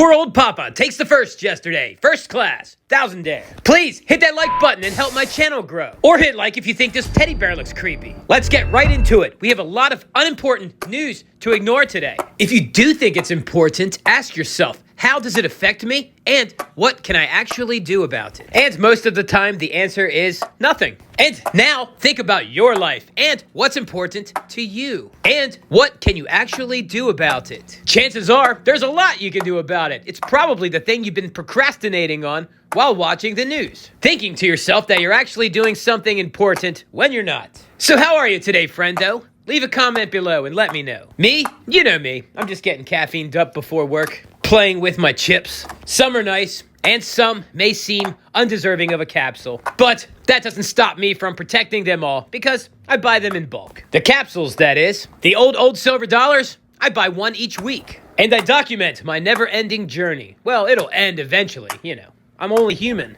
Poor old Papa takes the first yesterday. First class. 1,000 dare. Please hit that like button and help my channel grow. Or hit like if you think this teddy bear looks creepy. Let's get right into it. We have a lot of unimportant news to ignore today. If you do think it's important, ask yourself, how does it affect me? And what can I actually do about it? And most of the time, the answer is nothing. And now, think about your life and what's important to you. And what can you actually do about it? Chances are, there's a lot you can do about it. It's probably the thing you've been procrastinating on while watching the news. Thinking to yourself that you're actually doing something important when you're not. So how are you today, friendo? Leave a comment below and let me know. Me? You know me. I'm just getting caffeined up before work, playing with my chips. Some are nice, and some may seem undeserving of a capsule. But that doesn't stop me from protecting them all, because I buy them in bulk. The capsules, that is. The old silver dollars, I buy one each week. And I document my never-ending journey. Well, it'll end eventually, you know. I'm only human.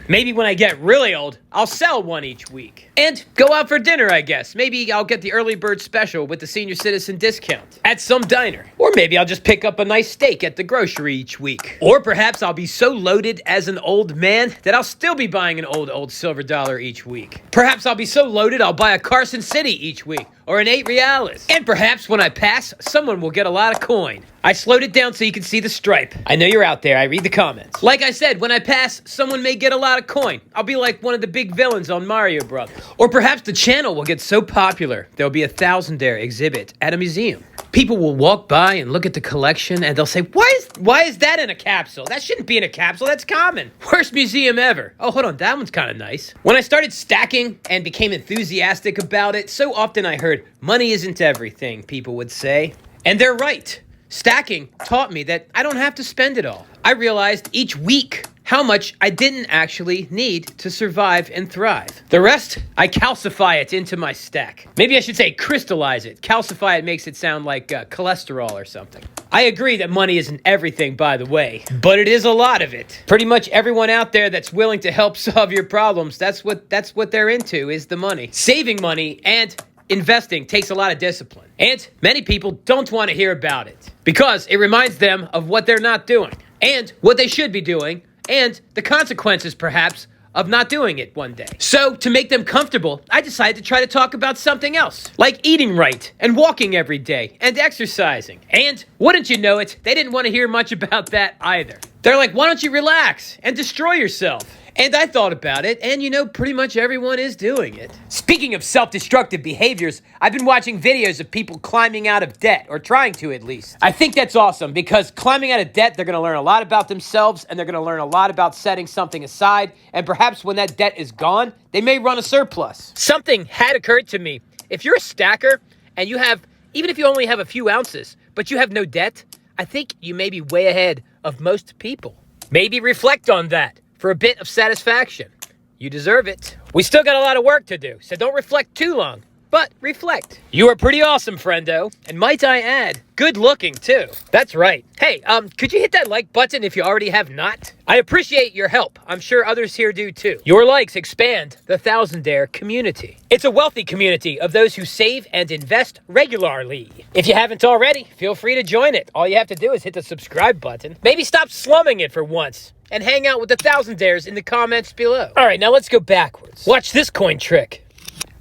Maybe when I get really old, I'll sell one each week. And go out for dinner, I guess. Maybe I'll get the early bird special with the senior citizen discount at some diner. Or maybe I'll just pick up a nice steak at the grocery each week. Or perhaps I'll be so loaded as an old man that I'll still be buying an old silver dollar each week. Perhaps I'll be so loaded I'll buy a Carson City each week, or an 8 reales. And perhaps when I pass, someone will get a lot of coin. I slowed it down so you can see the stripe. I know you're out there. I read the comments. Like I said, when I pass, someone may get a lot of coin. I'll be like one of the big villains on Mario Brothers. Or perhaps the channel will get so popular, there'll be a 1,000 dare exhibit at a museum. People will walk by and look at the collection and they'll say, why is that in a capsule? That shouldn't be in a capsule. That's common. Worst museum ever. Oh, hold on. That one's kind of nice. When I started stacking and became enthusiastic about it, so often I heard, money isn't everything, people would say. And they're right. Stacking taught me that I don't have to spend it all. I realized each week how much I didn't actually need to survive and thrive. The rest, I calcify it into my stack. Maybe I should say crystallize it. Calcify it makes it sound like cholesterol or something. I agree that money isn't everything, by the way, but it is a lot of it. Pretty much everyone out there that's willing to help solve your problems, that's what they're into, is the money. Saving money and investing takes a lot of discipline. And many people don't want to hear about it because it reminds them of what they're not doing and what they should be doing and the consequences, perhaps, of not doing it one day. So, to make them comfortable, I decided to try to talk about something else, like eating right and walking every day and exercising. And wouldn't you know it, they didn't want to hear much about that either. They're like, why don't you relax and destroy yourself? And I thought about it, and you know, pretty much everyone is doing it. Speaking of self-destructive behaviors, I've been watching videos of people climbing out of debt, or trying to at least. I think that's awesome, because climbing out of debt, they're gonna learn a lot about themselves, and they're gonna learn a lot about setting something aside, and perhaps when that debt is gone, they may run a surplus. Something had occurred to me. If you're a stacker, and you have, even if you only have a few ounces, but you have no debt, I think you may be way ahead of most people. Maybe reflect on that. For a bit of satisfaction. You deserve it. We still got a lot of work to do, so don't reflect too long, but reflect. You are pretty awesome, friendo, and might I add, good looking too. That's right. Hey, could you hit that like button if you already have not? I appreciate your help. I'm sure others here do too. Your likes expand the 1,000 dare community. It's a wealthy community of those who save and invest regularly. If you haven't already, feel free to join it. All you have to do is hit the subscribe button. Maybe stop slumming it for once and hang out with the 1,000 dares in the comments below. All right, now let's go backwards. Watch this coin trick.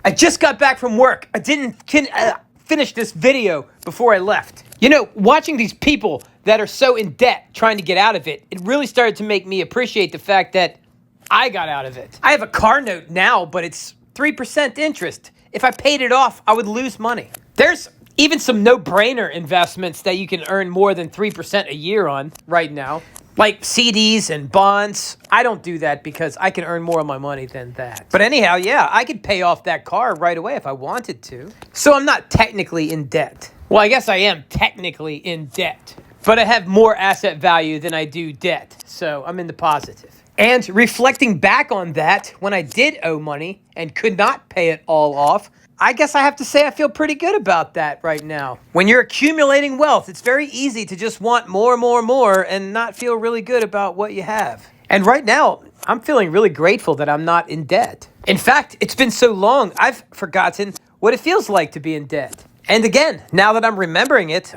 I just got back from work. I didn't finish this video before I left. You know, watching these people that are so in debt trying to get out of it, it really started to make me appreciate the fact that I got out of it. I have a car note now, but it's 3% interest. If I paid it off, I would lose money. There's even some no-brainer investments that you can earn more than 3% a year on right now. Like CDs and bonds. I don't do that because I can earn more of my money than that. But anyhow, yeah, I could pay off that car right away if I wanted to. So I'm not technically in debt. Well, I guess I am technically in debt. But I have more asset value than I do debt. So I'm in the positive. And reflecting back on that, when I did owe money and could not pay it all off, I guess I have to say I feel pretty good about that right now. When you're accumulating wealth, it's very easy to just want more, and not feel really good about what you have. And right now, I'm feeling really grateful that I'm not in debt. In fact, it's been so long, I've forgotten what it feels like to be in debt. And again, now that I'm remembering it,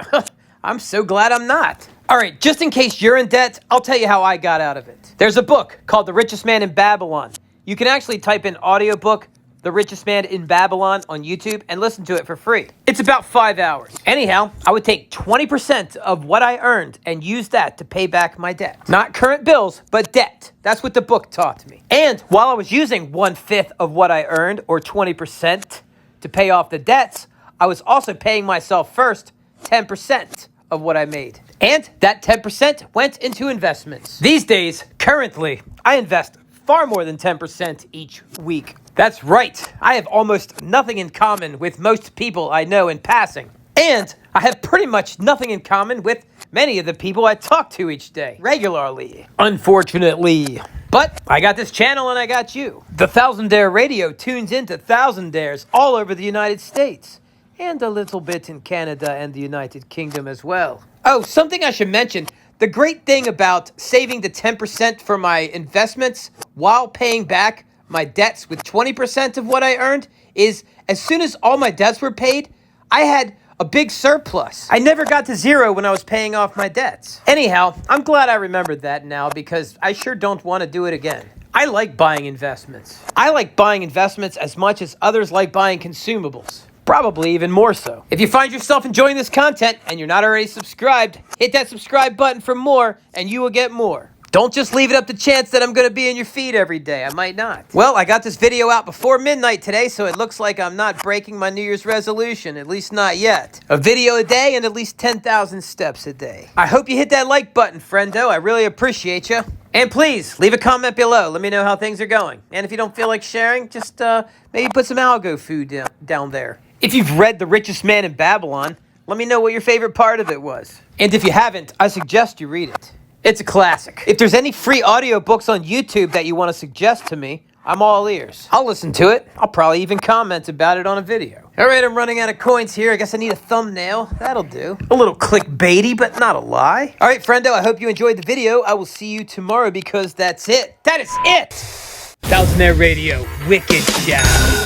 I'm so glad I'm not. All right, just in case you're in debt, I'll tell you how I got out of it. There's a book called The Richest Man in Babylon. You can actually type in audiobook The Richest Man in Babylon on YouTube and listen to it for free. It's about 5 hours. Anyhow, I would take 20% of what I earned and use that to pay back my debt. Not current bills, but debt. That's what the book taught me. And while I was using 1/5 of what I earned, or 20%, to pay off the debts, I was also paying myself first 10% of what I made. And that 10% went into investments. These days, currently, I invest far more than 10% each week. That's right. I have almost nothing in common with most people I know in passing. And I have pretty much nothing in common with many of the people I talk to each day, regularly. Unfortunately. But I got this channel and I got you. The Thousandaire Radio tunes into Thousandaires all over the United States. And a little bit in Canada and the United Kingdom as well. Oh, something I should mention. The great thing about saving the 10% for my investments while paying back my debts with 20% of what I earned is as soon as all my debts were paid, I had a big surplus. I never got to zero when I was paying off my debts. Anyhow, I'm glad I remembered that now because I sure don't want to do it again. I like buying investments. I like buying investments as much as others like buying consumables. Probably even more so. If you find yourself enjoying this content and you're not already subscribed, hit that subscribe button for more and you will get more. Don't just leave it up to chance that I'm going to be in your feed every day. I might not. Well, I got this video out before midnight today, so it looks like I'm not breaking my New Year's resolution, at least not yet. A video a day and at least 10,000 steps a day. I hope you hit that like button, friendo. I really appreciate you. And please, leave a comment below. Let me know how things are going. And if you don't feel like sharing, just maybe put some algo food down there. If you've read The Richest Man in Babylon, let me know what your favorite part of it was. And if you haven't, I suggest you read it. It's a classic. If there's any free audiobooks on YouTube that you want to suggest to me, I'm all ears. I'll listen to it. I'll probably even comment about it on a video. All right, I'm running out of coins here. I guess I need a thumbnail. That'll do. A little clickbaity, but not a lie. All right, friendo, I hope you enjoyed the video. I will see you tomorrow because that's it. That is it! Thousandaire Radio, wicked shout.